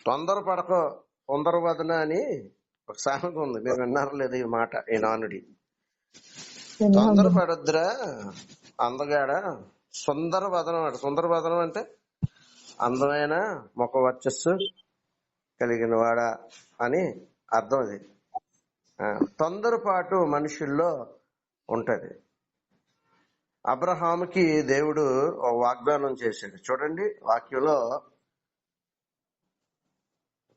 తొందరపడకో తొందరవదన అని ఒక సామెత ఉంది, మీరు విన్నారో లేదు ఈ మాట, ఈ నానుడి. తొందరపడొద్దురా అందగాడ, సుందర వదనం అంట. సుందర వదనం అంటే అందమైన ముఖ వర్చస్సు కలిగిన వాడా అని అర్థం. అది తొందరపాటు మనుషుల్లో ఉంటది. అబ్రహాముకి దేవుడు ఒక వాగ్దానం చేశాడు. చూడండి వాక్యంలో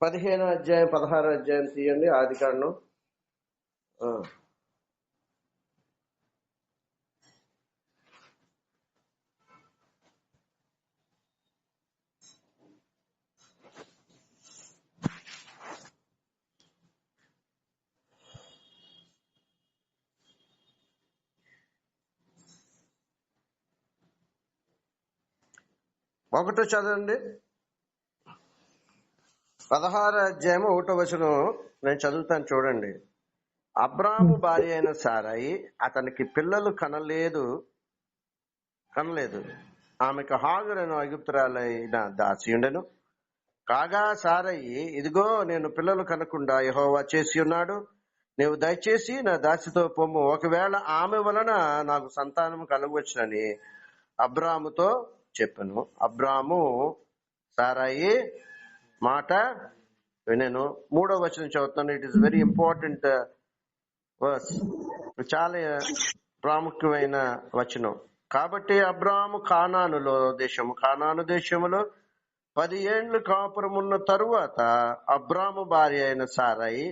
15వ అధ్యాయం 16వ అధ్యాయం తీయండి. ఆదికాండం ఒకటో చదవండి. 16వ అధ్యాయం 1వ వచనం నేను చదువుతాను చూడండి. అబ్రాము భార్య అయిన సారాయి అతనికి పిల్లలు కనలేదు. ఆమెకు హాగరను ఐగుప్తురాలైన దాసి ఉండెను. కాగా సారయి, ఇదిగో నేను పిల్లలు కనకుండా యెహోవా చేసి ఉన్నాడు, నీవు దయచేసి నా దాసితో పొమ్ము, ఒకవేళ ఆమె వలన నాకు సంతానం కలగవచ్చునని అబ్రాముతో చెప్పాను. అబ్రాము సారాయి మాట వినెను. 3వ వచనం చదువుతాను. It is very important verse, చాలా ప్రాముఖ్యమైన వచనం. కాబట్టి అబ్రాము కానాను దేశములో 10 ఏండ్లు కాపురమున్న తరువాత అబ్రాము భార్య అయిన సారాయి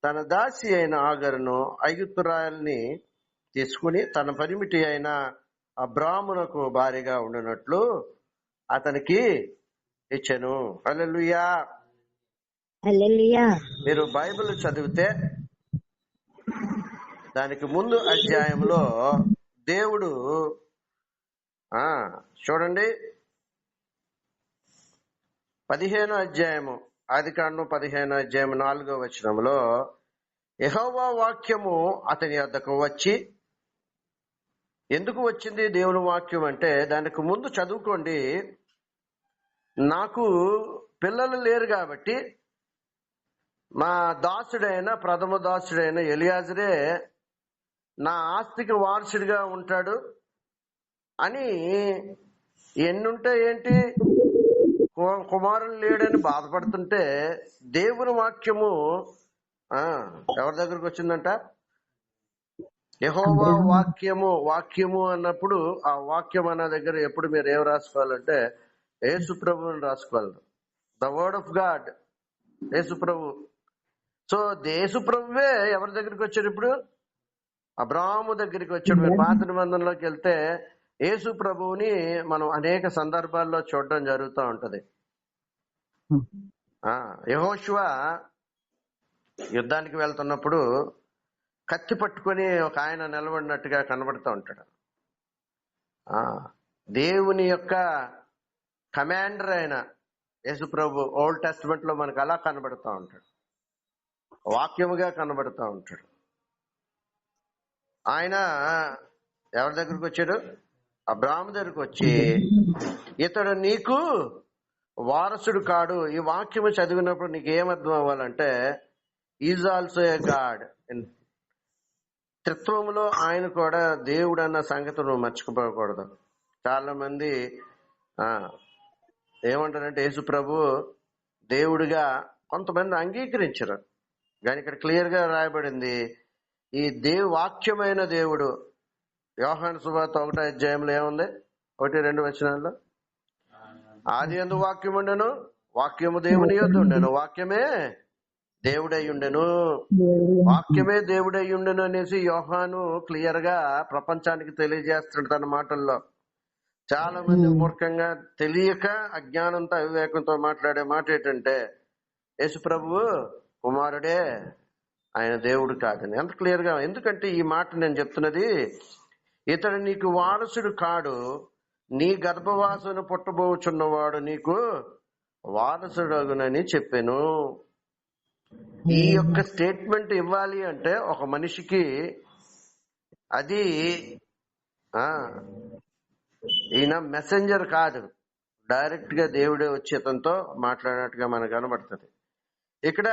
తన దాసి అయిన ఆగరును ఐగుప్తురాయల్ని తీసుకుని తన పరిమితి అయిన అబ్రామునకు భార్యగా ఉండినట్లు అతనికి ఇచ్చెను. హల్లెలూయా. మీరు బైబిల్ చదివితే దానికి ముందు అధ్యాయంలో దేవుడు చూడండి 15వ అధ్యాయము, ఆదికాండం 15వ అధ్యాయం 4వ వచనంలో యెహోవా వాక్యము అతని వద్దకు వచ్చి, ఎందుకు వచ్చింది దేవుని వాక్యం అంటే దానికి ముందు చదువుకోండి. నాకు పిల్లలు లేరు కాబట్టి మా ప్రథమ దాసుడైన ఎలియాజరే నా ఆస్తికి వారసుడిగా ఉంటాడు అని, ఎన్నుంటే ఏంటి కుమారులు లేడని బాధపడుతుంటే దేవుని వాక్యము ఎవరి దగ్గరకు వచ్చిందంట? యెహోవా వాక్యము అన్నప్పుడు ఆ వాక్యం అన్న దగ్గర ఎప్పుడు మీరు ఏం రాసుకోవాలంటే యేసు ప్రభువుని రాసుకోవాలి. The word of God, Yesu ప్రభు. సో యేసు ప్రభువే ఎవరి దగ్గరికి వచ్చాడు? ఇప్పుడు అబ్రాహాము దగ్గరికి వచ్చాడు. మీరు పాత నిబంధనలోకి వెళ్తే యేసు ప్రభువుని మనం అనేక సందర్భాల్లో చూడడం జరుగుతూ ఉంటది. యెహోషువ యుద్ధానికి వెళ్తున్నప్పుడు కత్తి పట్టుకొని ఒక ఆయన నిలబడినట్టుగా కనబడుతూ ఉంటాడు. దేవుని యొక్క కమాండర్ అయిన యేసు ప్రభు ఓల్డ్ టెస్టిమెంట్ లో మనకు అలా కనబడుతూ ఉంటాడు, వాక్యముగా కనబడుతూ ఉంటాడు. ఆయన ఎవరి దగ్గరకు వచ్చాడు? అబ్రాహాము దగ్గరకు వచ్చి, ఇతడు నీకు వారసుడు కాడు. ఈ వాక్యము చదివినప్పుడు నీకు ఏమర్థం అవ్వాలంటే ఈజ్ ఆల్సో ఏ గాడ్. త్రిత్వములో ఆయన కూడా దేవుడు అన్న సంగతి నువ్వు మర్చిపోకూడదు. చాలా మంది ఏమంటారంటే యేసు ప్రభు దేవుడిగా కొంతమంది అంగీకరించరు, కానీ ఇక్కడ క్లియర్ గా రాయబడింది ఈ వాక్యమైన దేవుడు. యోహాను సువార్త 1వ అధ్యాయంలో ఏముంది? 1-2 వచనాల్లో, ఆది యందు వాక్యం ఉండెను, వాక్యము దేవుని యొద్ద ఉండెను, వాక్యమే దేవుడై ఉండెను, వాక్యమే దేవుడై ఉండెను అనేసి యోహాను క్లియర్ గా ప్రపంచానికి తెలియజేస్తున్నాడు తన మాటల్లో. చాలా మంది మూర్ఖంగా తెలియక అజ్ఞానంతో అవివేకంతో మాట్లాడే మాట ఏంటంటే యేసు ప్రభువు కుమారుడే, ఆయన దేవుడు కాదని. ఎంత క్లియర్ గా. ఎందుకంటే ఈ మాట నేను చెప్తున్నది, ఇతడు నీకు వారసుడు కాడు, నీ గర్భవాసును పుట్టబోచున్నవాడు నీకు వారసుడగునని చెప్పాను. ఈ యొక్క స్టేట్మెంట్ ఇవ్వాలి అంటే ఒక మనిషికి అది ఈయన మెసెంజర్ కాదు, డైరెక్ట్ గా దేవుడే వచ్చి అతనితో మాట్లాడినట్టుగా మనకు కనబడుతుంది. ఇక్కడ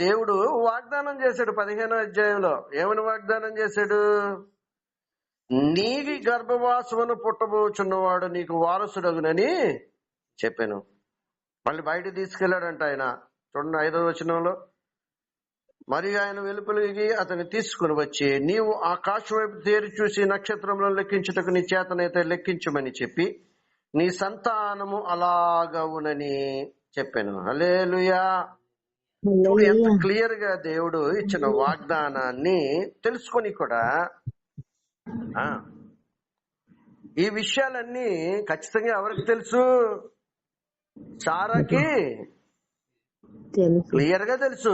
దేవుడు వాగ్దానం చేశాడు 15వ అధ్యాయంలో. ఏమని వాగ్దానం చేశాడు? నీకి గర్భవాసమును పుట్టబోచున్నవాడు నీకు వారసుడగునని చెప్పాను. మళ్ళీ బయట తీసుకెళ్లాడంట ఆయన. చూడండి 5వ వచనంలో, మరియు ఆయన వెలుపలికి అతన్ని తీసుకుని వచ్చి, నీవు ఆకాశం వైపు తేరి చూసి నక్షత్రంలో లెక్కించుటకు నీ చేతనైతే లెక్కించమని చెప్పి నీ సంతానము అలాగవునని చెప్పాను. హల్లెలూయా. ఇప్పుడు ఎంత క్లియర్ గా దేవుడు ఇచ్చిన వాగ్దానాన్ని తెలుసుకొని కూడా ఈ విషయాలన్నీ ఖచ్చితంగా ఎవరికి తెలుసు? సారాకి క్లియర్ గా తెలుసు.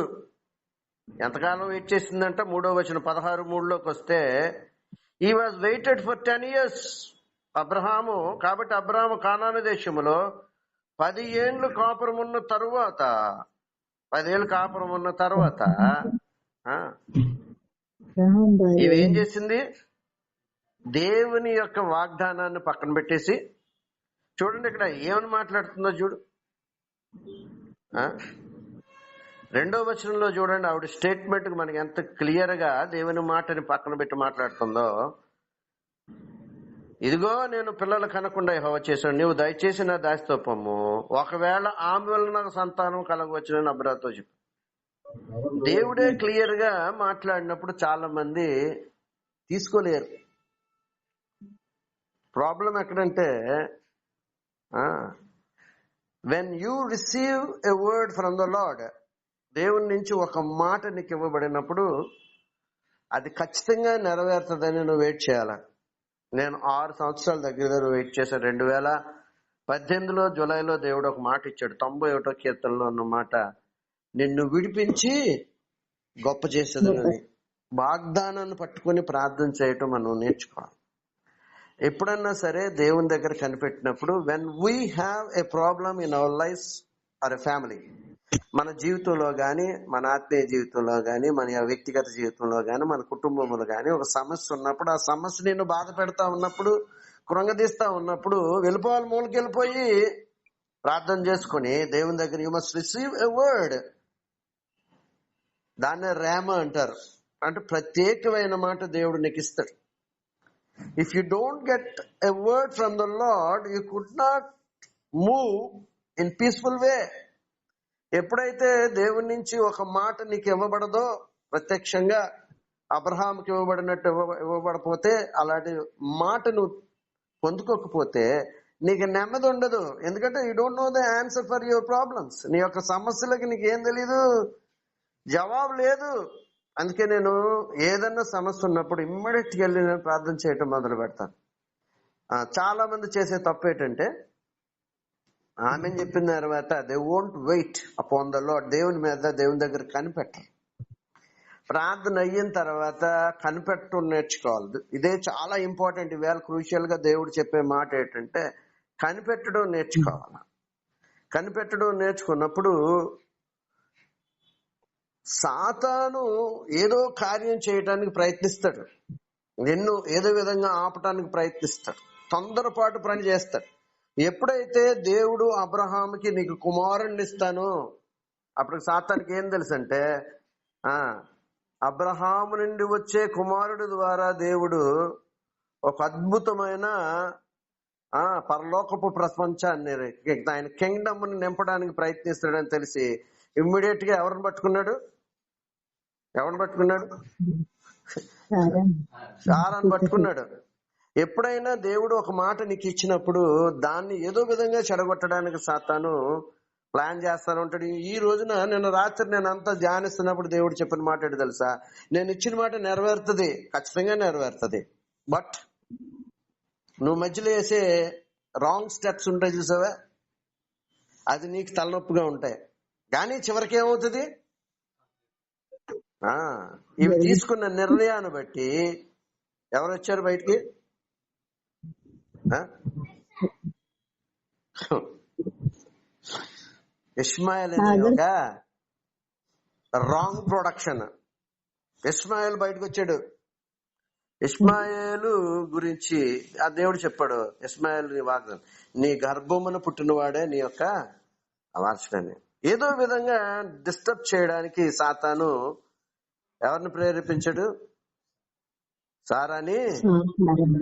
ఎంతకాలం వెయిట్ చేసిందంట? 3వ వచనం 16:3లోకి వస్తే, ఈ was waited for 10 years Abraham. కాబట్టి అబ్రహాము కానాను దేశములో 10 ఏళ్ళు కాపురం ఉన్న తరువాత 10 ఏళ్ళు కాపురం ఉన్న తర్వాత ఇవేం చేసింది? దేవుని యొక్క వాగ్దానాన్ని పక్కన పెట్టేసి, చూడండి ఇక్కడ ఏమని మాట్లాడుతుందో చూడు. 2వ వచనంలో చూడండి, ఆవిడ స్టేట్మెంట్ మనకి ఎంత క్లియర్ గా దేవుని మాటని పక్కన పెట్టి మాట్లాడుతుందో. ఇదిగో నేను పిల్లలు కనకుండా యెహోవా చేశాను, నీవు దయచేసి నా దాసితో పొమ్ము, ఒకవేళ ఆమె వల్ల నాకు సంతానం కలగవచ్చునని అబ్రాతో చెప్పు. దేవుడే క్లియర్ గా మాట్లాడినప్పుడు చాలా మంది తీసుకోలేరు. ప్రాబ్లం ఎక్కడంటే, when you receive a word from the Lord, దేవుని నుంచి ఒక మాట నీకు ఇవ్వబడినప్పుడు అది ఖచ్చితంగా నెరవేరుతుందని నువ్వు వెయిట్ చేయాల. నేను 6 సంవత్సరాల దగ్గర వెయిట్ చేశాను. 2018 జూలైలో దేవుడు ఒక మాట ఇచ్చాడు. 91వ కీర్తనలో ఉన్న మాట, నిన్ను విడిపించి గొప్ప చేసేదని. వాగ్దానాన్ని పట్టుకుని ప్రార్థన చేయటం మనం నేర్చుకోవాలి. ఎప్పుడన్నా సరే దేవుని దగ్గర కనిపెట్టినప్పుడు, when we have a problem in our life or a family, మన జీవితంలో గాని, మన ఆత్మీయ జీవితంలో గాని, మన వ్యక్తిగత జీవితంలో గాని, మన కుటుంబంలో గాని ఒక సమస్య ఉన్నప్పుడు, ఆ సమస్య నిన్ను బాధ పెడతా ఉన్నప్పుడు, కృంగదీస్తా ఉన్నప్పుడు, వెళ్ళిపోవాలి, మూలకి వెళ్ళిపోయి ప్రార్థన చేసుకుని దేవుని దగ్గర you must receive a word. దాన్నే రేమ అంటారు. అంటే ప్రత్యేకమైన మాట దేవుడు నీకు ఇస్తాడు. If you don't get a word from the Lord, you could not move in peaceful way. ఎప్పుడైతే దేవుని నుంచి ఒక మాట నీకు ఇవ్వబడదో, ప్రత్యక్షంగా అబ్రహాంకి ఇవ్వబడినట్టు ఇవ్వబడపోతే, అలాంటి మాట నువ్వు పొందుకోకపోతే నీకు నెమ్మది ఉండదు. ఎందుకంటే you don't know the answer for your problems. నీ యొక్క సమస్యలకి నీకు ఏం తెలీదు, జవాబు లేదు. అందుకే నేను ఏదన్నా సమస్య ఉన్నప్పుడు ఇమ్మీడియట్ గా వెళ్ళి నేను ప్రార్థన చేయటం మొదలు పెడతాను. చాలా మంది చేసే తప్పు ఏంటంటే, ఆమె చెప్పిన తర్వాత they won't wait upon the Lord. దేవుని మీద, దేవుని దగ్గర కనిపెట్టరు. ప్రార్థన అయిన తర్వాత కనిపెట్టడం నేర్చుకోవాలి. ఇదే చాలా ఇంపార్టెంట్. ఈవేళ క్రూషియల్ గా దేవుడు చెప్పే మాట ఏంటంటే, కనిపెట్టడం నేర్చుకోవాలి. కనిపెట్టడం నేర్చుకున్నప్పుడు సాతాను ఏదో కార్యం చేయటానికి ప్రయత్నిస్తాడు, నిన్ను ఏదో విధంగా ఆపటానికి ప్రయత్నిస్తాడు, తొందరపాటు పని చేస్తాడు. ఎప్పుడైతే దేవుడు అబ్రహాముకి నీకు కుమారుణ్ణి ఇస్తాను, అప్పుడు సాతానికి ఏం తెలుసు అంటే, అబ్రహాము నుండి వచ్చే కుమారుడు ద్వారా దేవుడు ఒక అద్భుతమైన పరలోకపు ప్రపంచాన్ని, ఆయన కింగ్డమ్ ని నింపడానికి ప్రయత్నిస్తాడని తెలిసి ఇమ్మీడియట్ గా ఎవరిని పట్టుకున్నాడు? సారాన్ని పట్టుకున్నాడు. ఎప్పుడైనా దేవుడు ఒక మాట నీకు ఇచ్చినప్పుడు దాన్ని ఏదో విధంగా చెడగొట్టడానికి సాతాను ప్లాన్ చేస్తాను ఉంటాడు. ఈ రోజున నిన్న రాత్రి నేను అంతా ధ్యానిస్తున్నప్పుడు దేవుడు చెప్పిన మాట ఏంటి తెలుసా? నేను ఇచ్చిన మాట నెరవేరుతుంది, ఖచ్చితంగా నెరవేరుతుంది. బట్ నువ్వు మధ్యలో వేసే రాంగ్ స్టెప్స్ ఉంటాయి చూసావా, అది నీకు తలనొప్పిగా ఉంటాయి. కానీ చివరికి ఏమవుతుంది? ఇవి తీసుకున్న నిర్ణయాన్ని బట్టి ఎవరు వచ్చారు బయటికి? ఇస్మాయిల్ అనే ఒక రాంగ్ ప్రొడక్షన్. ఇస్మాయిల్ బయటకు వచ్చాడు. ఇస్మాయేలు గురించి ఆ దేవుడు చెప్పాడు, ఇస్మాయేలు నీ వాగ్దానం, నీ గర్భమున పుట్టినవాడే నీ యొక్క అవార్చడని. ఏదో విధంగా డిస్టర్బ్ చేయడానికి సాతాను ఎవరిని ప్రేరేపించాడు? సారాని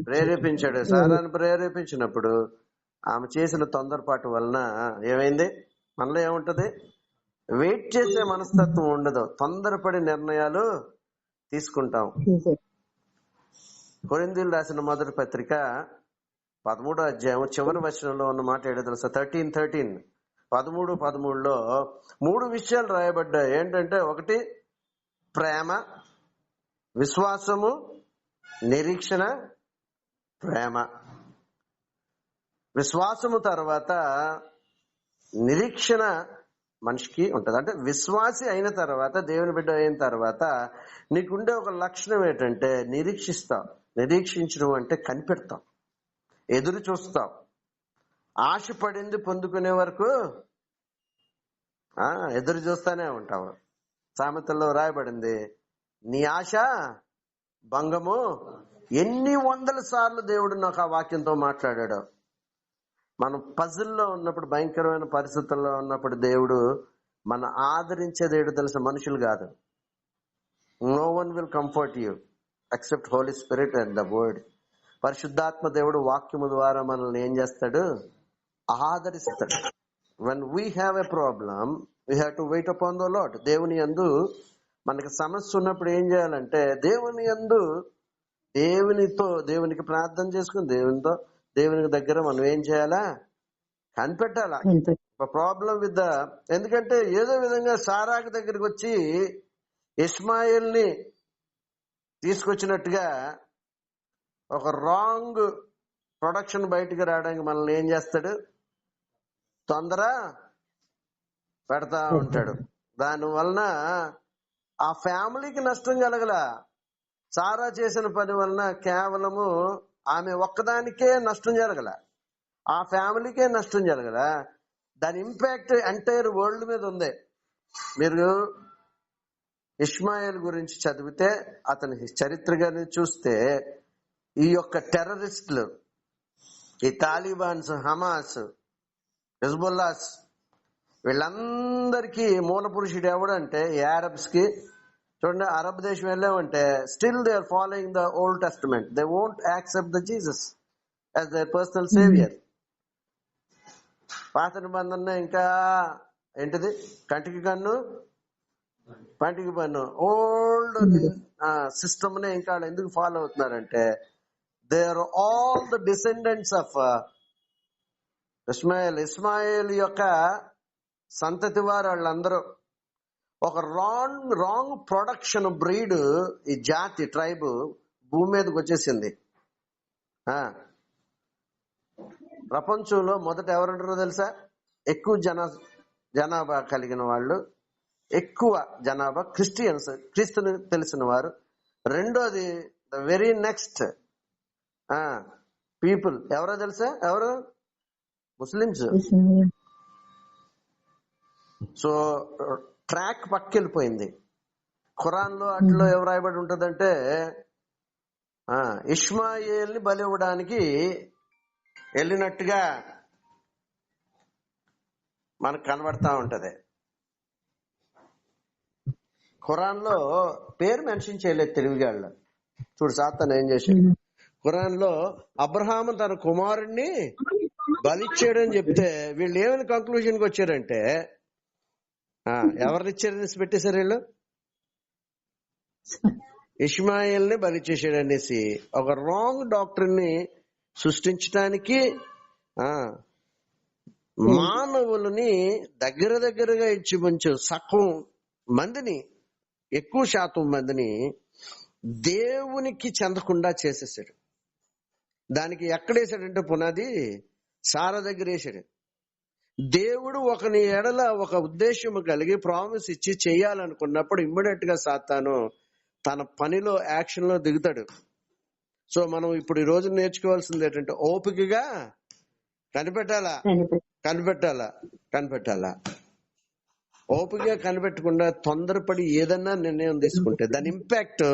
ప్రేరేపించాడు. సారాన్ని ప్రేరేపించినప్పుడు ఆమె చేసిన తొందరపాటు వలన ఏమైంది? మనలో ఏముంటది? వెయిట్ చేసే మనస్తత్వం ఉండదు, తొందరపడి నిర్ణయాలు తీసుకుంటాం. కొరింథీయులకు రాసిన మొదటి పత్రిక 13వ అధ్యాయం చివరి వచనంలో ఉన్న మాట ఏదో తెలుసా? 13 13లో 3 విషయాలు రాయబడ్డాయి. ఏంటంటే, ఒకటి ప్రేమ, విశ్వాసము, నిరీక్షణ. ప్రేమ, విశ్వాసము తర్వాత నిరీక్షణ మనిషికి ఉంటది. అంటే విశ్వాసి అయిన తర్వాత, దేవుని బిడ్డ అయిన తర్వాత నీకుండే ఒక లక్షణం ఏంటంటే నిరీక్షిస్తావు. నిరీక్షించడం అంటే కనిపెడతావు, ఎదురు చూస్తావు, ఆశపడింది పొందుకునే వరకు ఎదురు చూస్తానే ఉంటావు. సామెతల్లో రాయబడింది, నీ ఆశ భంగము. ఎన్ని వందల సార్లు దేవుడు నాకు ఆ వాక్యంతో మాట్లాడాడు. మనం పజిల్లో ఉన్నప్పుడు, భయంకరమైన పరిస్థితుల్లో ఉన్నప్పుడు దేవుడు మన ఆదరించేది ఏడు తెలుసు, మనుషులు కాదు. No one will comfort you except Holy Spirit and the word. పరిశుద్ధాత్మ దేవుడు వాక్యము ద్వారా మనల్ని ఏం చేస్తాడు? ఆదరిస్తాడు. When we have a problem we have to wait upon the Lord. దేవుని యందు మనకి సమస్య ఉన్నప్పుడు ఏం చేయాలంటే దేవుని యందు దేవునికి ప్రార్థన చేసుకుని దేవునికి దగ్గర మనం ఏం చేయాలా? కనిపెట్టాలా. ప్రాబ్లం విత్ ఎందుకంటే ఏదో విధంగా సారాకు దగ్గరికి వచ్చి ఇస్మాయిల్ని తీసుకొచ్చినట్టుగా ఒక రాంగ్ ప్రొడక్షన్ బయటికి రావడానికి మనల్ని ఏం చేస్తాడు? తొందర పెడతా ఉంటాడు. దాని వలన ఆ ఫ్యామిలీకి నష్టం కలగల. సారా చేసిన పని వలన కేవలము ఆమె ఒక్కదానికే నష్టం జరగల, ఆ ఫ్యామిలీకే నష్టం జరగల. దాని ఇంపాక్ట్ ఎంటైర్ వరల్డ్ మీద ఉంది. మీరు ఇస్మాయిల్ గురించి చదివితే, అతని చరిత్ర గాని చూస్తే, ఈ యొక్క టెర్రరిస్టులు, ఈ తాలిబాన్స్, హమాస్, హిజ్బుల్లాస్, వీళ్ళందరికీ మూల పురుషుడు ఎవడంటే ఈ అరబ్స్ కి. చూడండి, అరబ్ దేశం వెళ్ళామంటే still they are following the old testament. They won't accept the Jesus as their personal saviour. పాత నిబంధన ఇంకా ఏంటిది? కంటికి కన్ను, పంటికి పన్ను. ఓల్డ్ సిస్టమ్ నే ఇంకా ఎందుకు ఫాలో అవుతున్నారంటే they are all the descendants of Ishmael యొక్క సంతతి వారు. వాళ్ళందరూ ఒక రాంగ్ ప్రొడక్షన్ బ్రీడ్, ఈ జాతి, ట్రైబ్ భూమి మీదకి వచ్చేసింది. ప్రపంచంలో మొదట ఎవరుంటారో తెలుసా? ఎక్కువ జనాభా కలిగిన వాళ్ళు, ఎక్కువ జనాభా క్రిస్టియన్స్, క్రీస్తుని తెలిసిన వారు. రెండోది ద వెరీ నెక్స్ట్ పీపుల్ ఎవరో తెలుసా? ఎవరు? ముస్లిమ్స్. సో ట్రాక్ పక్కెళ్ళిపోయింది. ఖురాన్ లో అట్లో ఎవరు రాయబడి ఉంటదంటే ఇష్మాయేల్ ని బలి ఇవ్వడానికి వెళ్ళినట్టుగా మనకు కనబడతా ఉంటది. ఖురాన్ లో పేరు మెన్షన్ చేయలేదు తెలివిగాళ్ళు. చూడు సాతాను ఏం చేశాడు. ఖురాన్ లో అబ్రహాము తన కుమారుణ్ణి బలిచ్చాడని చెప్తే వీళ్ళు ఏమైనా కంక్లూజన్ కి వచ్చారంటే ఎవరినిచ్చారని పెట్టేశారు వీళ్ళు? ఇష్మాయిల్ ని బలి చేశాడనేసి ఒక రాంగ్ డాక్టర్ ని సృష్టించడానికి మానవులని దగ్గరగా ఇచ్చి కొంచెం సగం మందిని, ఎక్కువ శాతం మందిని దేవునికి చెందకుండా చేసేసాడు. దానికి ఎక్కడేసాడంటే పునాది సారా దగ్గర వేసాడు. దేవుడు ఒకని ఎడల ఒక ఉద్దేశం కలిగి ప్రామిస్ ఇచ్చి చెయ్యాలనుకున్నప్పుడు ఇమ్మీడియట్ గా సాతాను తన పనిలో, యాక్షన్ లో దిగుతాడు. సో మనం ఇప్పుడు ఈ రోజు నేర్చుకోవాల్సింది ఏంటంటే ఓపికగా కనిపెట్టాలా. ఓపికగా కనిపెట్టకుండా తొందరపడి ఏదన్నా నిర్ణయం తీసుకుంటే దాని ఇంపాక్ట్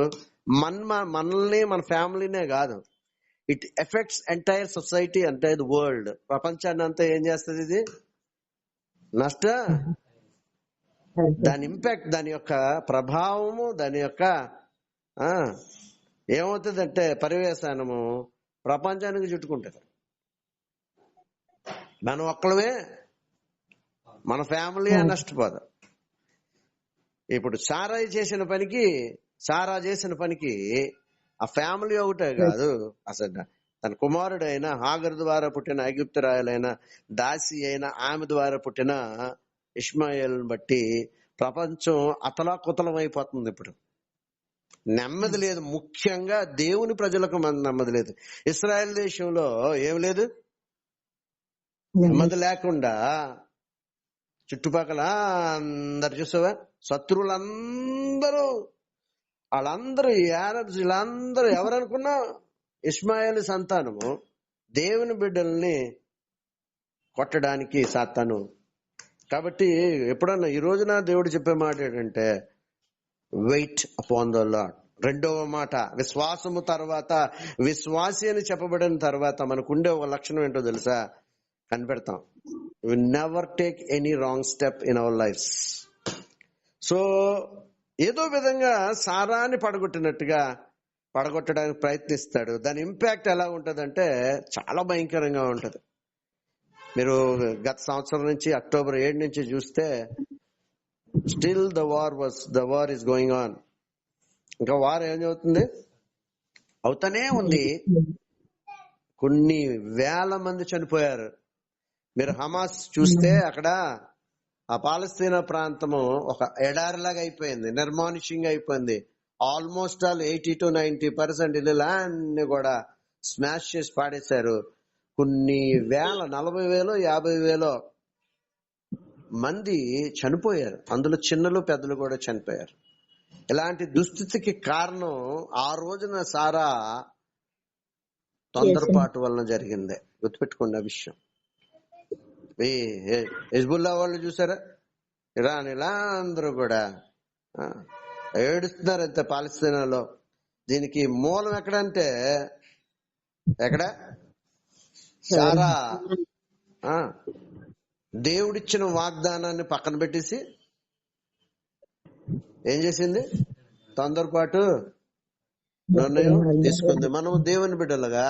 మనల్ని మన ఫ్యామిలీనే కాదు, it effects entire society, entire world, ప్రపంచాన్ని అంతా ఏం చేస్తుంది ఇది? నష్ట దాని ఇంపాక్ట్, దాని యొక్క ప్రభావము, దాని యొక్క ఏమవుతుందంటే పరివేశానము ప్రపంచానికి చుట్టుకుంటుంది. మనం ఒక్కడమే, మన ఫ్యామిలీ నష్టపోదు. ఇప్పుడు సారా చేసిన పనికి ఆ ఫ్యామిలీ ఒకటే కాదు, అసలు తన కుమారుడైన హాగర్ ద్వారా పుట్టిన ఐగుప్తురాయలైన దాసి అయిన ఆమె ద్వారా పుట్టిన ఇష్మాయేల్ బట్టి ప్రపంచం అతలాకుతలం అయిపోతుంది. ఇప్పుడు నెమ్మది లేదు, ముఖ్యంగా దేవుని ప్రజలకు నెమ్మది లేదు. ఇశ్రాయేల్ దేశంలో ఏం లేదు, నెమ్మది లేకుండా చుట్టుపక్కల అందరు చూసావా, శత్రువులందరూ, వాళ్ళందరూ యారబ్స్, వీళ్ళందరూ ఎవరనుకున్నా ఇష్మాయేలు సంతానము, దేవుని బిడ్డల్ని కొట్టడానికి సాతాను. కాబట్టి ఎప్పుడన్నా ఈ రోజున దేవుడు చెప్పే మాట ఏంటంటే వెయిట్ అపాన్ ద లార్డ్. రెండవ మాట, విశ్వాసము తర్వాత, విశ్వాసి అని చెప్పబడిన తర్వాత మనకుండే ఒక లక్షణం ఏంటో తెలుసా? కనిపెడతాం. We never take any wrong step in our lifes. So ఏదో విధంగా సారాన్ని పడగొట్టడానికి ప్రయత్నిస్తాడు. దాని ఇంపాక్ట్ ఎలా ఉంటదంటే చాలా భయంకరంగా ఉంటది. మీరు గత సంవత్సరం నుంచి అక్టోబర్ 7 నుంచి చూస్తే still the war is going on. ఇంకా వార్ ఏం అవుతుంది, అవుతానే ఉంది. కొన్ని వేల మంది చనిపోయారు. మీరు హమాస్ చూస్తే అక్కడ ఆ పాలస్తీనా ప్రాంతము ఒక ఎడారిలాగా అయిపోయింది, నిర్మానుష్యంగా అయిపోయింది. ఆల్మోస్ట్ ఆల్ 80 to 90% ఇల్లులన్నీ కూడా స్మాష్ చేసి పాడేశారు. కొన్ని వేల, 40,000 50,000 మంది చనిపోయారు. అందులో చిన్నలు పెద్దలు కూడా చనిపోయారు. ఇలాంటి దుస్థితికి కారణం ఆ రోజున సారా తొందరపాటు వలన జరిగింది. గుర్తుపెట్టుకోండి ఆ విషయం. హిజ్బుల్లా వాళ్ళు చూసారా, ఇరాన్, ఇలా అందరూ కూడా ఏడుస్తున్నారు అంతే పాలస్తీనాలో. దీనికి మూలం ఎక్కడంటే ఎక్కడ? సారా దేవుడిచ్చిన వాగ్దానాన్ని పక్కన పెట్టేసి ఏం చేసింది? తొందరపాటు నిర్ణయం తీసుకుంది. మనం దేవుని బిడ్డలుగా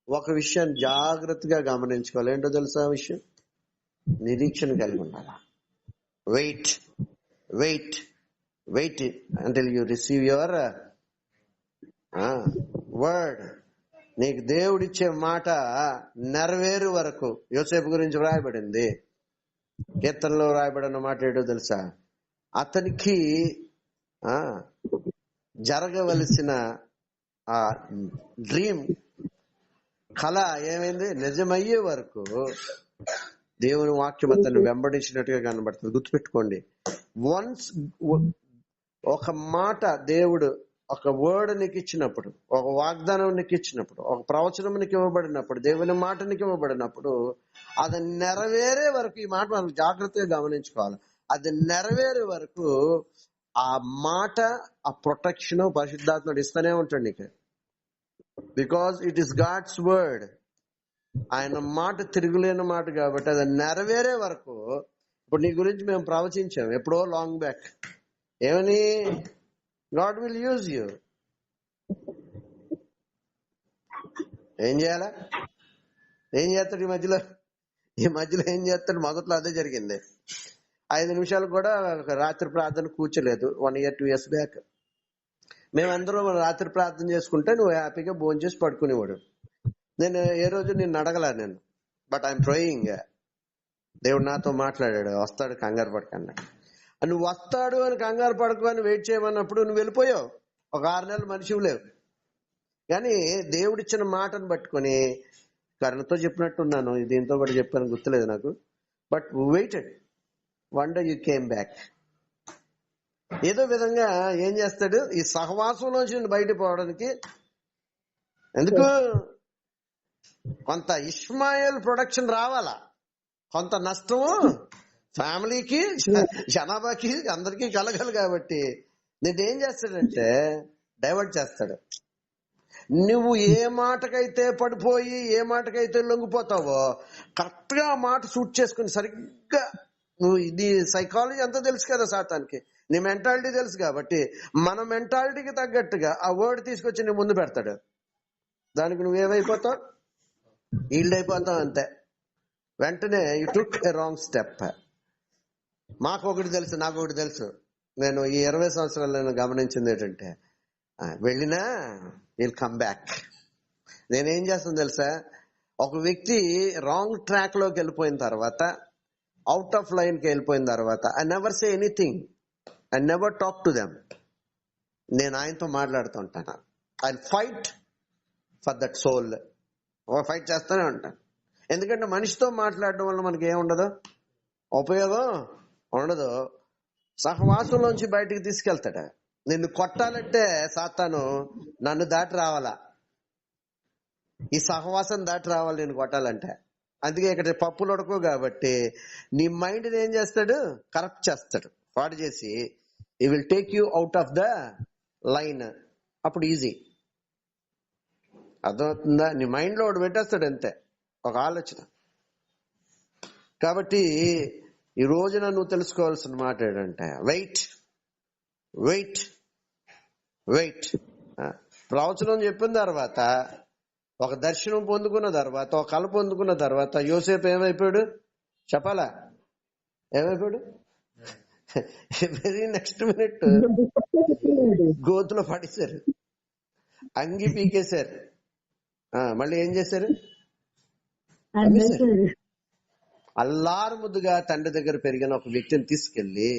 ఒక విషయాన్ని జాగ్రత్తగా గమనించుకోవాలి. ఏంటో తెలుసా విషయం? నిరీక్షణ కలిగి ఉండాలా. Wait wait wait until you receive your word. నీకు దేవుడిచ్చే మాట నెరవేరు వరకు. యోసేపు గురించి వ్రాయబడింది, కీర్తనలో వ్రాయబడిన మాట ఏంటో తెలుసా? అతనికి జరగవలసిన ఆ డ్రీమ్, కళ ఏమైంది? నిజమయ్యే వరకు దేవుని వాక్యం అతన్ని వెంబడించినట్టుగా కనబడుతుంది. గుర్తుపెట్టుకోండి, వన్స్ ఒక మాట దేవుడు ఒక వర్డ్ నీకు ఇచ్చినప్పుడు, ఒక వాగ్దానం నీకు ఇచ్చినప్పుడు, ఒక ప్రవచనం నీకు ఇవ్వబడినప్పుడు, దేవుని మాట నీకు ఇవ్వబడినప్పుడు, అది నెరవేరే వరకు, ఈ మాట మనం జాగ్రత్తగా గమనించుకోవాలి, అది నెరవేరే వరకు ఆ మాట, ఆ ప్రొటెక్షన్ పరిశుద్ధాత్ముడు ఇస్తూనే ఉంటాడు నీకు. Because it is God's word. ఆయన మాట తిరుగులేని మాట కాబట్టి అది నెరవేరే వరకు. ఇప్పుడు నీ గురించి మేము ప్రవచించాం ఎప్పుడో లాంగ్ బ్యాక్, ఏమని? God will use you. ఏం చేయాలా? ఏం చేస్తాడు ఈ మధ్యలో ఏం చేస్తాడు? మొదట్లో అదే జరిగింది. 5 నిమిషాలు కూడా రాత్రి ప్రార్థన కూర్చోలేదు 1 year 2 years బ్యాక్. మేమందరం రాత్రి ప్రార్థన చేసుకుంటే నువ్వు హ్యాపీగా భోజనం చేసి పడుకునేవాడు. నేను ఏ రోజు నిన్ను అడగలా నేను, బట్ ఐఎమ్ ప్రేయింగ్. దేవుడు నాతో మాట్లాడాడు, వస్తాడు కంగారు పడకన్నా. నువ్వు వస్తాడు అని కంగారు పడకు అని వెయిట్ చేయమన్నప్పుడు నువ్వు వెళ్ళిపోయావు. ఒక 6 నెలలు మనిషివి లేవు. కానీ దేవుడిచ్చిన మాటను పట్టుకొని, కరుణతో చెప్పినట్టున్నాను, దీంతో కూడా చెప్పాను గుర్తులేదు నాకు, but waited. One day you came back. ఏదో విధంగా ఏం చేస్తాడు? ఈ సహవాసంలోంచి బయట పోవడానికి. ఎందుకు? కొంత ఇష్మాయేల్ ప్రొడక్షన్ రావాలా, కొంత నష్టము ఫ్యామిలీకి, జనాభాకి, అందరికీ కలగాలి. కాబట్టి నేను ఏం చేస్తాడంటే డైవర్ట్ చేస్తాడు. నువ్వు ఏ మాటకైతే పడిపోయి ఏ మాటకైతే లొంగిపోతావో కరెక్ట్ గా ఆ మాట సూట్ చేసుకుని సరిగ్గా నువ్వు, ఇది సైకాలజీ అంతా తెలుసు కదా సాతానికి, నీ మెంటాలిటీ తెలుసు కాబట్టి మన మెంటాలిటీకి తగ్గట్టుగా ఆ వర్డ్ తీసుకొచ్చి నీ ముందు పెడతాడు. దానికి నువ్వేమైపోతావు? ఈల్డ్ అయిపోతావు అంతే. వెంటనే you took a wrong step. మాకు ఒకటి తెలుసు, నాకు ఒకటి తెలుసు. నేను ఈ 20 సంవత్సరాలు నేను గమనించింది ఏంటంటే, వెళ్ళినా విల్ కమ్ బ్యాక్. నేనేం చేస్తాను తెలుసా, ఒక వ్యక్తి రాంగ్ ట్రాక్ లోకి వెళ్ళిపోయిన తర్వాత, అవుట్ ఆఫ్ లైన్ కి వెళ్ళిపోయిన తర్వాత, I never say anything, I never talk to them. నేను ఆయనతో మాట్లాడుతూ ఉంటాను. I fight for that soul. Fight చేస్తూనే ఉంటాను. ఎందుకంటే మనిషితో మాట్లాడడం వల్ల మనకి ఏముండదు, ఉపయోగం ఉండదు. సహవాసంలోంచి బయటికి తీసుకెళ్తాడు. నిన్ను కొట్టాలంటే సాతాను నన్ను దాటి రావాలా, ఈ సహవాసం దాటి రావాలి నేను కొట్టాలంటే. అందుకే ఇక్కడ పప్పులు ఉడకు కాబట్టి నీ మైండ్ ఏం చేస్తాడు, కరప్ట్ చేస్తాడు, పాడు చేసి ఈ will take you out of the line. అప్పుడు ఈజీ. అర్థమవుతుందా? నీ మైండ్ లో ఒకటి పెట్టేస్తాడు అంతే, ఒక ఆలోచన. కాబట్టి ఈ రోజున నువ్వు తెలుసుకోవాల్సిన మాట ఏంటంటే, వెయిట్ వెయిట్ వెయిట్. ప్రవచనం చెప్పిన తర్వాత, ఒక దర్శనం పొందుకున్న తర్వాత, ఒక కళ పొందుకున్న తర్వాత యోసేపు ఏమైపోయాడు చెప్పాలా? ఏమైపోయాడు? వెరీ నెక్స్ట్ మినిట్ గోతులో పడేశారు, అంగి పీకేశారు. మళ్ళీ ఏం చేశారు? అల్లారు ముద్దుగా తండ్రి దగ్గర పెరిగిన ఒక వ్యక్తిని తీసుకెళ్లి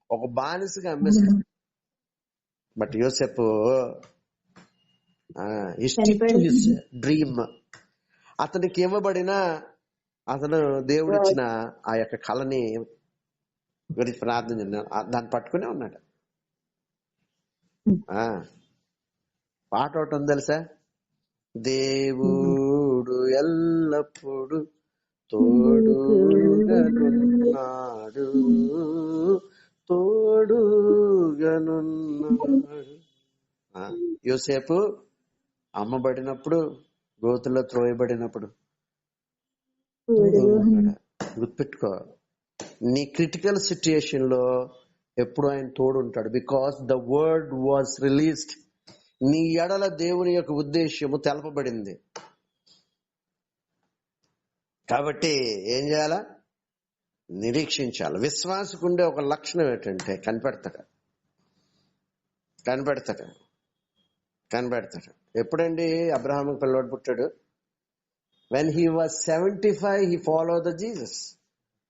ఒక బానిసగా అమ్మేశారు. బట్ యోసేపు డ్రీమ్, అతనికి ఇవ్వబడిన, అతను దేవుడిచ్చిన ఆ యొక్క కళని గురించి ప్రార్థన దాన్ని పట్టుకునే ఉన్నాడు. పాట ఒకటి ఉంది తెలుసా, దేవుడు ఎల్లప్పుడు తోడుగనున్నాడు, తోడుగనున్నాడు. యోసేపు అమ్మబడినప్పుడు, గోతుల్లో త్రోయబడినప్పుడు గుర్తుపెట్టుకో, నీ క్రిటికల్ సిచ్యుయేషన్ లో ఎప్పుడు ఆయన తోడు ఉంటాడు. Because the word was released. నీ ఎడల దేవుని యొక్క ఉద్దేశ్యము తెలపబడింది. కాబట్టి ఏం చేయాలా? నిరీక్షించాలి. విశ్వాసకుండే ఒక లక్షణం ఏంటంటే కనిపెడతాడు. ఎప్పుడండి అబ్రహాము పిల్లోడు పుట్టాడు? When he was 75 he follow the Jesus,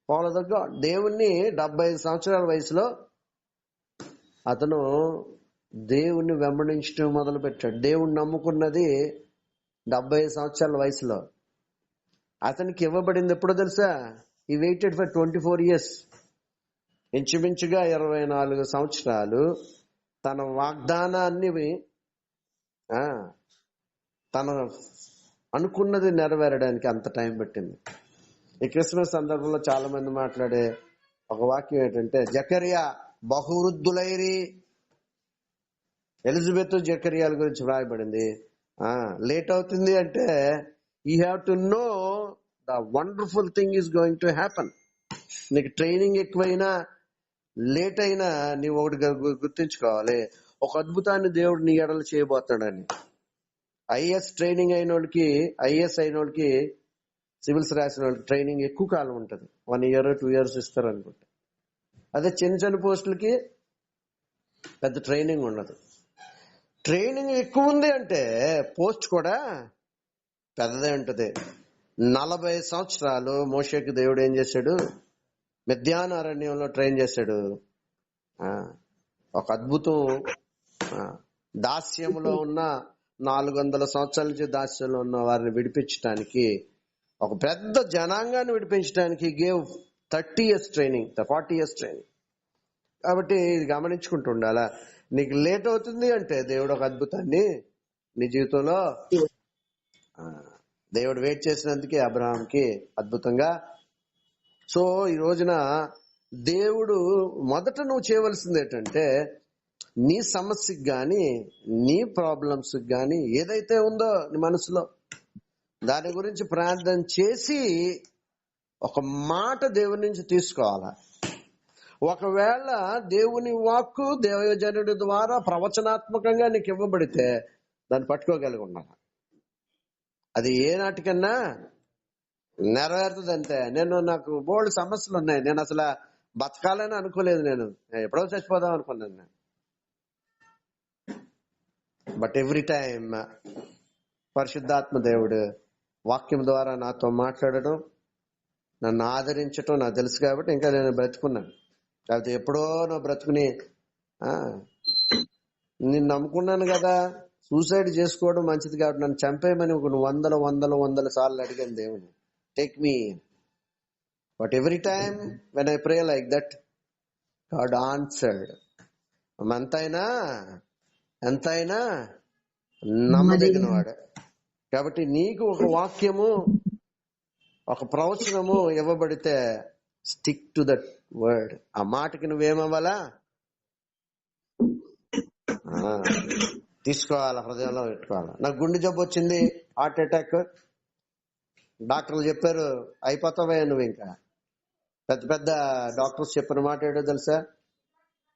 follow the God. దేవుణ్ణి 75 సంవత్సరాల వయసులో అతను దేవుణ్ణి వెంబడించడం మొదలు పెట్టాడు. దేవుణ్ణి నమ్ముకున్నది 75 సంవత్సరాల వయసులో. అతనికి ఇవ్వబడింది ఎప్పుడో తెలుసా? ఈ వెయిటెడ్ ఫర్ 24 years. ఇంచుమించుగా 24 సంవత్సరాలు తన వాగ్దానాన్ని, తన అనుకున్నది నెరవేరడానికి అంత టైం పట్టింది. ఈ క్రిస్మస్ సందర్భంలో చాలా మంది మాట్లాడే ఒక వాక్యం ఏంటంటే, జకరియా బహువృద్ధులైరి. ఎలిజబెత్ జకరియాల గురించి వ్రాయబడింది. లేట్ అవుతుంది అంటే you have to know the wonderful thing is going to happen. నీకు ట్రైనింగ్ ఎక్కువైనా లేట్ అయినా నీవు ఒకటి గుర్తించుకోవాలి, ఒక అద్భుతాన్ని దేవుడు నీ ఎడలు చేయబోతాడని. ఐఏఎస్ ట్రైనింగ్ అయిన వాళ్ళకి, ఐఏఎస్ అయిన వాళ్ళకి, సివిల్స్ రాసిన వాళ్ళకి ట్రైనింగ్ ఎక్కువ కాలం ఉంటుంది. 1 year 2 years ఇస్తారు అనుకుంటా. అదే చిన్న చిన్న పోస్టులకి పెద్ద ట్రైనింగ్ ఉండదు. ట్రైనింగ్ ఎక్కువ ఉంది అంటే పోస్ట్ కూడా పెద్దదే ఉంటుంది. 40 సంవత్సరాలు మోషేకి దేవుడు ఏం చేశాడు? మిద్యాను అరణ్యంలో ట్రైన్ చేశాడు. ఒక అద్భుతం. దాస్యంలో ఉన్న 400 సంవత్సరాల నుంచి దాస్యంలో ఉన్న వారిని విడిపించడానికి, ఒక పెద్ద జనాంగాన్ని విడిపించడానికి gave 30 years training, 40 years training. కాబట్టి ఇది గమనించుకుంటూ ఉండాలా. నీకు లేట్ అవుతుంది అంటే దేవుడు ఒక అద్భుతాన్ని నీ జీవితంలో, దేవుడు వెయిట్ చేసినందుకే అబ్రహాంకి అద్భుతంగా. సో ఈ రోజున దేవుడు మొదట నువ్వు చేయవలసింది ఏంటంటే, నీ సమస్యకి గాని, నీ ప్రాబ్లమ్స్ గాని ఏదైతే ఉందో నీ మనసులో దాని గురించి ప్రార్థన చేసి ఒక మాట దేవుని నుంచి తీసుకోవాలా. ఒకవేళ దేవుని వాక్కు దేవజనుడి ద్వారా ప్రవచనాత్మకంగా నీకు ఇవ్వబడితే దాన్ని పట్టుకోగలిగి ఉండాలి. అది ఏ నాటికన్నా నెరవేరుతుంది అంతే. నాకు బోల్డ్ సమస్యలు ఉన్నాయి, నేను అసలు బతకాలని అనుకోలేదు, నేను ఎప్పుడో చచ్చిపోదాం అనుకున్నాను నేను. బట్ ఎవ్రీ టైం పరిశుద్ధాత్మ దేవుడు వాక్యం ద్వారా నాతో మాట్లాడడం, నన్ను ఆదరించడం నాకు తెలుసు కాబట్టి ఇంకా నేను బ్రతుకున్నాను. లేకపోతే ఎప్పుడో నా బ్రతుకుని నేను నమ్ముకున్నాను కదా, సూసైడ్ చేసుకోవడం మంచిది కాబట్టి నన్ను చంపేయమని వందల సార్లు అడిగాను దేవుని, take me. But every time when I pray like that, God answered. ఎంతైనా నమ్మదగిన వాడు. కాబట్టి నీకు ఒక వాక్యము, ఒక ప్రవచనము ఇవ్వబడితే స్టిక్ టు దట్ వర్డ్. ఆ మాటకి నువ్వేమవ్వాలా? తీసుకోవాలా, హృదయంలో పెట్టుకోవాలా. నాకు గుండె జబ్బు వచ్చింది, హార్ట్ అటాక్, డాక్టర్లు చెప్పారు అయిపోతావే నువ్వు. ఇంకా పెద్ద పెద్ద డాక్టర్స్ చెప్పిన మాట ఏంటో తెలుసా?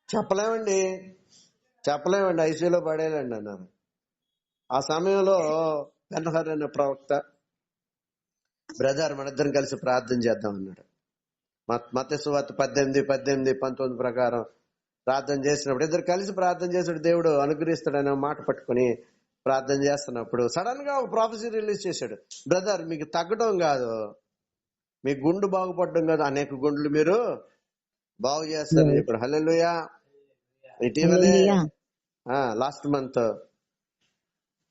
చెప్పలేమండి, ఐసీయూలో పడేయాలండి అన్నారు. ఆ సమయంలో బెన్హర్ అనే ప్రవక్త, బ్రదర్ మన ఇద్దరం కలిసి ప్రార్థన చేద్దాం అన్నాడు. మత్తయి సువార్త 18:19 ప్రకారం ప్రార్థన చేసినప్పుడు ఇద్దరు కలిసి ప్రార్థన చేసాడు. దేవుడు అనుగ్రహిస్తాడనే మాట పట్టుకుని ప్రార్థన చేస్తున్నప్పుడు సడన్ గా ఒక ప్రాఫెసీ రిలీజ్ చేశాడు. బ్రదర్ మీకు తగ్గడం కాదు, మీ గుండు బాగుపడడం కాదు, అనేక గుండ్లు మీరు బాగు చేస్తారని చెప్పాడు. హల్లెలూయా. ఇటీవలే లాస్ట్ మంత్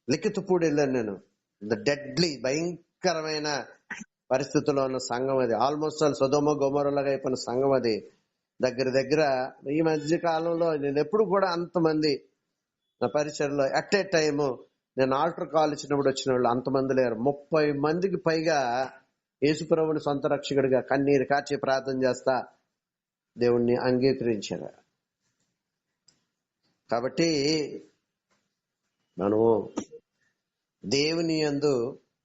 లిఖితపూడి వెళ్ళాను నేను. డెడ్లీ భయంకరమైన పరిస్థితుల్లో ఉన్న సంఘం అది. ఆల్మోస్ట్ సొదొమ గొమొర్రాలాగా అయిపోయిన సంఘం అది. దగ్గర ఈ మధ్య కాలంలో నేను ఎప్పుడు కూడా అంతమంది నా పరిచయంలో అట్ ఏ టైమ్ నేను ఆల్టర్ కాల్ ఇచ్చినప్పుడు వచ్చిన వాళ్ళు అంతమంది లేరు. 30 మందికి పైగా యేసుప్రభుని సొంత రక్షకుడిగా కన్నీరు కార్చి ప్రార్థన చేస్తా దేవుణ్ణి అంగీకరించారు. కాబట్టి మనము దేవుని యందు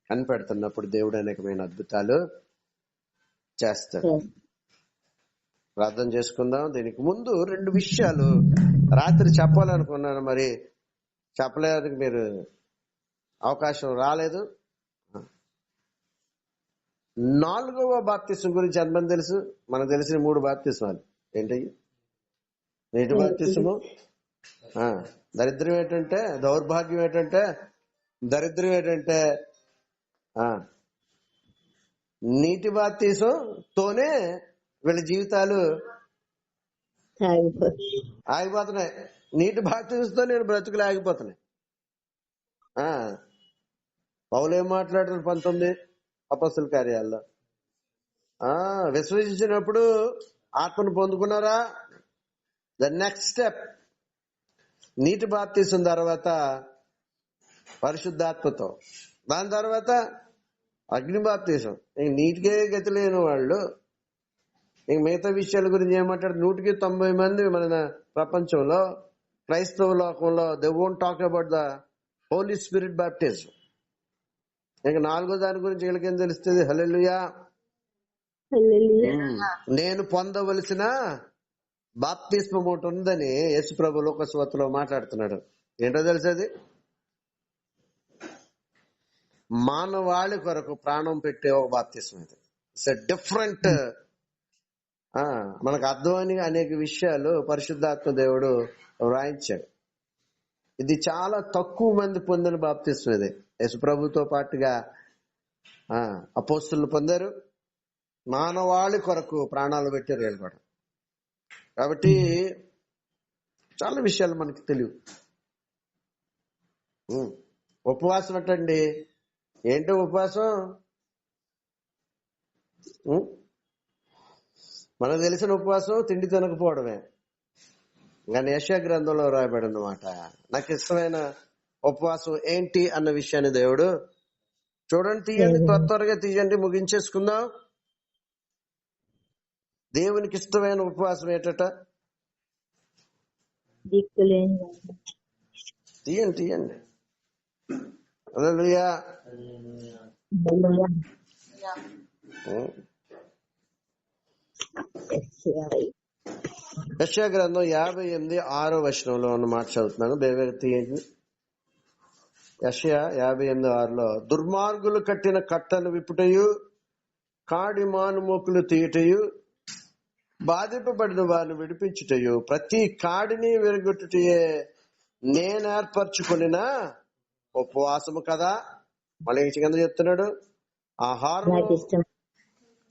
కనిపెడుతున్నప్పుడు దేవుడు అనేకమైన అద్భుతాలు చేస్తాడు. ప్రార్థన చేసుకుందాం. దీనికి ముందు 2 విషయాలు రాత్రి చెప్పాలనుకున్నాను, మరి చెప్పలేదు, మీరు అవకాశం రాలేదు. 4వ బాప్తిసం గురించి ఎంతమంది తెలుసు? మనకు తెలిసిన 3 బాప్తిస్మాలు ఏంటి? నీటి బాప్తిసము, దరిద్రం ఏంటంటే, దౌర్భాగ్యం ఏంటంటే, దరిద్రం ఏంటంటే నీటి బాప్తిసంతోనే వీళ్ళ జీవితాలు ఆగిపోతున్నాయి. నీటి బాప్తిసంతో నేను బ్రతుకులు ఆగిపోతున్నాయి. పౌలు ఏం మాట్లాడుతున్నారు 19 అపొస్తలుల కార్యాల్లో? విశ్వసించినప్పుడు ఆత్మను పొందుకున్నారా? ద నెక్స్ట్ స్టెప్ నీటి బాప్తిసం తర్వాత పరిశుద్ధాత్మతో, దాని తర్వాత అగ్ని బాప్తిసం. ఇంక నీటికే గతి లేని వాళ్ళు ఇంక మిగతా విషయాల గురించి ఏమంటారు? 190 మంది మన ప్రపంచంలో క్రైస్తవ లోకంలో they won't talk about the holy spirit baptism. ఇంకా 4వ దాని గురించి వీళ్ళకేం తెలుస్తుంది? హల్లెలూయా. నేను పొందవలసిన బాప్తిస్మం ఒకటి ఉందని యేసుప్రభు లోకసువార్తలో మాట్లాడుతున్నాడు. ఏంటో తెలుసది? మానవాళి కొరకు ప్రాణం పెట్టే ఒక బాప్తిస్మం. ఇది ఇట్స్ డిఫరెంట్. మనకు అర్థమని అనేక విషయాలు పరిశుద్ధాత్మ దేవుడు వ్రాయించాడు. ఇది చాలా తక్కువ మంది పొందిన బాప్తిస్మం. ఇది యేసుప్రభుతో పాటుగా అపోస్తలులు పొందారు, మానవాళి కొరకు ప్రాణాలు పెట్టారు వీళ్ళు కూడా. కాబట్టి చాలా విషయాలు మనకి తెలియవు. ఉపవాసం అంటండి, ఏంటో ఉపవాసం? మనకు తెలిసిన ఉపవాసం తిండి తినకపోవడమే. కానీ యెషయా గ్రంథంలో రాయబడి అన్నమాట. నాకు ఇష్టమైన ఉపవాసం ఏంటి అన్న విషయాన్ని దేవుడు చూడండి. తీయండి, త్వరగా తీయండి, ముగించేసుకుందాం. దేవునికి ఇష్టమైన ఉపవాసం ఏంటట? దిక్కులేని తీయండి తీయండి. హల్లెలూయా. యెషయా గ్రంథం 58:6 ఉన్న మాట చదువుతున్నాను. బేవేరు తీయండి. యెషయా 58:6 దుర్మార్గులు కట్టిన కట్టలు విప్పుటయు కాడి మానుమోకులు తీయుటయు బాధింపబడిన వారిని విడిపించుటయు ప్రతి కాడిని విరగొట్టుటయే నేనేర్పరచుకొనిన ఉపవాసము కదా. మళ్ళీ కింద చెప్తున్నాడు, ఆహారం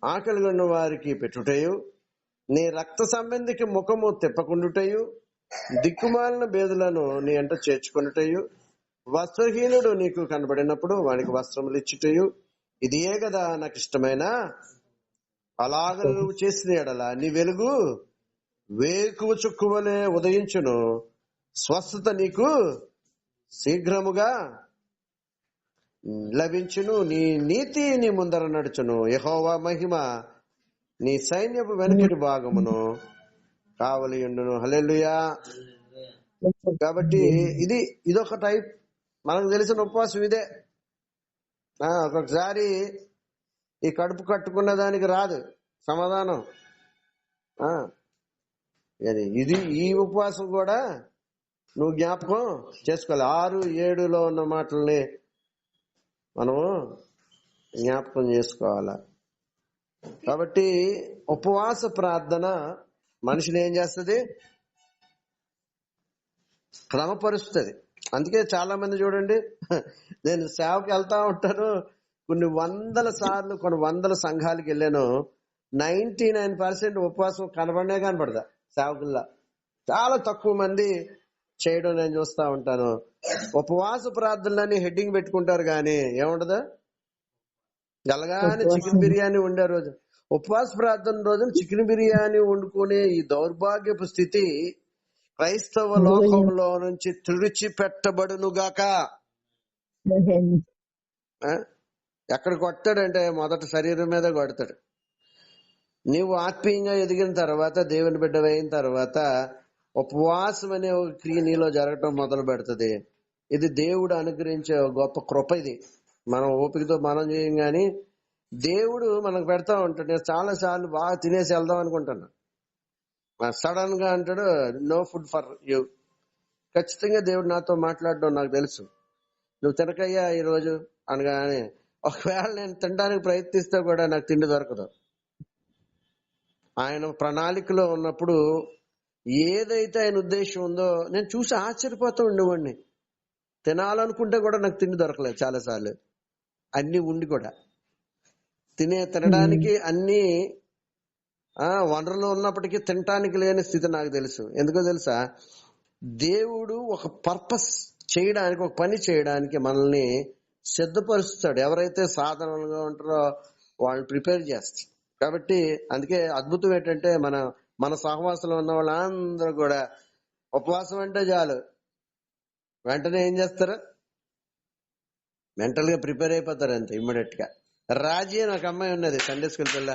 ఆకలి ఉన్న వారికి పెట్టుటయు నీ రక్త సంబంధికి ముఖము తిప్పకుండుటయు దిక్కుమాలిన బేదులను నీ అంట చేర్చుకొనుటయు వస్త్రహీనుడు నీకు కనబడినప్పుడు వానికి వస్త్రములు ఇచ్చుటయు ఇదియే కదా నాకు ఇష్టమైన. అలాగ నువ్వు చేసిన ఎడల నీ వెలుగు వేకువ చుక్కువలే ఉదయించును, స్వస్థత నీకు శీఘ్రముగా లభించును, నీ నీతి నీ ముందర నడుచును, యెహోవా మహిమ నీ సైన్యపు వెనుకటి భాగమును కావలియుండును. హల్లెలూయా. కాబట్టి ఇదొక టైప్, మనకు తెలిసిన ఉపవాసం ఇదే. ఒక్కొక్కసారి ఈ కడుపు కట్టుకున్న దానికి రాదు సమాధానం. ఇది ఈ ఉపవాసం కూడా నువ్వు జ్ఞాపకం చేసుకోవాలి. 6, 7 ఉన్న మాటల్ని మనము జ్ఞాపకం చేసుకోవాలా. కాబట్టి ఉపవాస ప్రార్థన మనిషిని ఏం చేస్తుంది? క్రమపరుస్తుంది. అందుకే చాలా మంది చూడండి, నేను సేవకి వెళ్తా ఉంటాను, కొన్ని వందల సార్లు కొన్ని వందల సంఘాలకు వెళ్ళాను, 99% ఉపవాసం కనపడదా సేవకుల్లా. చాలా తక్కువ మంది చేయడం నేను చూస్తా ఉంటాను. ఉపవాస ప్రార్థనలని హెడ్డింగ్ పెట్టుకుంటారు కానీ ఏముంటదా? ఎలాగానే చికెన్ బిర్యానీ వండే రోజు, ఉపవాస ప్రార్థన రోజున చికెన్ బిర్యానీ వండుకునే ఈ దౌర్భాగ్యపు స్థితి క్రైస్తవ లోకంలో నుంచి తుడిచిపెట్టబడునుగాక. ఎక్కడ కొడతాడంటే మొదట శరీరం మీద కొడతాడు. నీవు ఆత్మీయంగా ఎదిగిన తర్వాత, దేవుని బిడ్డవైన తర్వాత ఉపవాసం అనే ఒక క్రియ నీలో జరగటం మొదలు పెడుతుంది. ఇది దేవుడు అనుగ్రహించే గొప్ప కృప. ఇది మనం ఓపికతో మనం చేయం గాని దేవుడు మనకు పెడతా ఉంటాడు. నేను చాలా సార్లు బాగా తినేసి వెళ్దాం అనుకుంటాను, సడన్ గా అంటాడు నో ఫుడ్ ఫర్ యూ. ఖచ్చితంగా దేవుడు నాతో మాట్లాడడం నాకు తెలుసు. నువ్వు తినకయ్యా ఈ రోజు అనగానే, ఒకవేళ నేను తినడానికి ప్రయత్నిస్తే కూడా నాకు తిండి దొరకదు. ఆయన ప్రణాళికలో ఉన్నప్పుడు ఏదైతే ఆయన ఉద్దేశం ఉందో నేను చూసి ఆశ్చర్యపోతూ ఉండేవాడిని. తినాలనుకుంటే కూడా నాకు తిండి దొరకలేదు చాలాసార్లు, అన్ని ఉండి కూడా. తినడానికి అన్ని వనరులు ఉన్నప్పటికీ తినటానికి లేని స్థితి నాకు తెలుసు. ఎందుకో తెలుసా? దేవుడు ఒక పర్పస్ చేయడానికి, ఒక పని చేయడానికి మనల్ని సిద్ధపరుస్తాడు. ఎవరైతే సాధనలుగా ఉంటారో వాళ్ళని ప్రిపేర్ చేస్తాడు. కాబట్టి అందుకే అద్భుతం ఏంటంటే మన సహవాసంలో ఉన్న వాళ్ళందరూ కూడా ఉపవాసం అంటే చాలు వెంటనే ఏం చేస్తారు? మెంటల్ గా ప్రిపేర్ అయిపోతారు అంతే, ఇమ్మీడియట్ గా. రాజీ అని ఒక అమ్మాయి ఉన్నది, సండే స్కూల్ పిల్ల,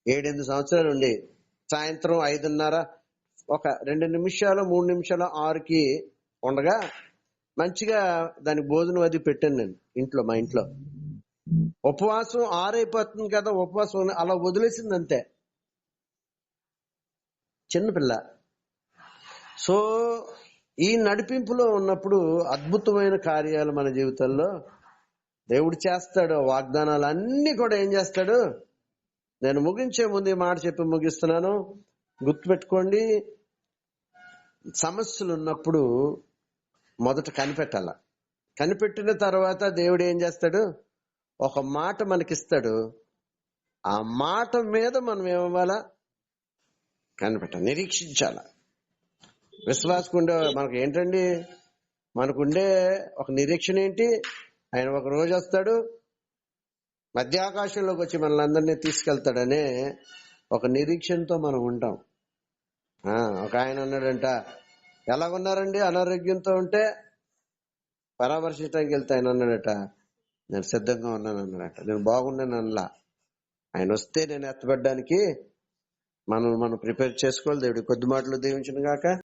7-8 సంవత్సరాలు ఉండి సాయంత్రం 5:30 ఒక 2 నిమిషాలు 3 నిమిషాలు 6కి ఉండగా మంచిగా దానికి భోజనం అది పెట్టాను నేను ఇంట్లో, మా ఇంట్లో. ఉపవాసం 6 అయిపోతుంది కదా, ఉపవాసం అలా వదిలేసింది అంతే, చిన్నపిల్ల. సో ఈ నడిపింపులో ఉన్నప్పుడు అద్భుతమైన కార్యాలు మన జీవితంలో దేవుడు చేస్తాడు. వాగ్దానాలు అన్ని కూడా ఏం చేస్తాడు? నేను ముగించే ముందు ఈ మాట చెప్పి ముగిస్తున్నాను, గుర్తుపెట్టుకోండి. సమస్యలు ఉన్నప్పుడు మొదట కనిపెట్టాల. కనిపెట్టిన తర్వాత దేవుడు ఏం చేస్తాడు? ఒక మాట మనకిస్తాడు. ఆ మాట మీద మనం ఏమవ్వాలా? కనిపెట్టాలి, నిరీక్షించాల. విశ్వాసకుండే మనకు ఏంటండి, మనకుండే ఒక నిరీక్షణ ఏంటి? ఆయన ఒక రోజు వస్తాడు, మధ్యాకాశంలోకి వచ్చి మనల్ని అందరినీ తీసుకెళ్తాడనే ఒక నిరీక్షణతో మనం ఉంటాం. ఒక ఆయన అన్నాడంట, ఎలాగున్నారండి అనారోగ్యంతో ఉంటే పరామర్శించడానికి వెళ్తే ఆయన అన్నాడట, నేను సిద్ధంగా ఉన్నాను అన్నాడట. నేను బాగున్నాను అనలా. ఆయన వస్తే నేను ఎత్తబడ్డానికి మనం ప్రిపేర్ చేసుకోవాలి. దేవుడి కొద్ది మాటలు దీవించును గాక.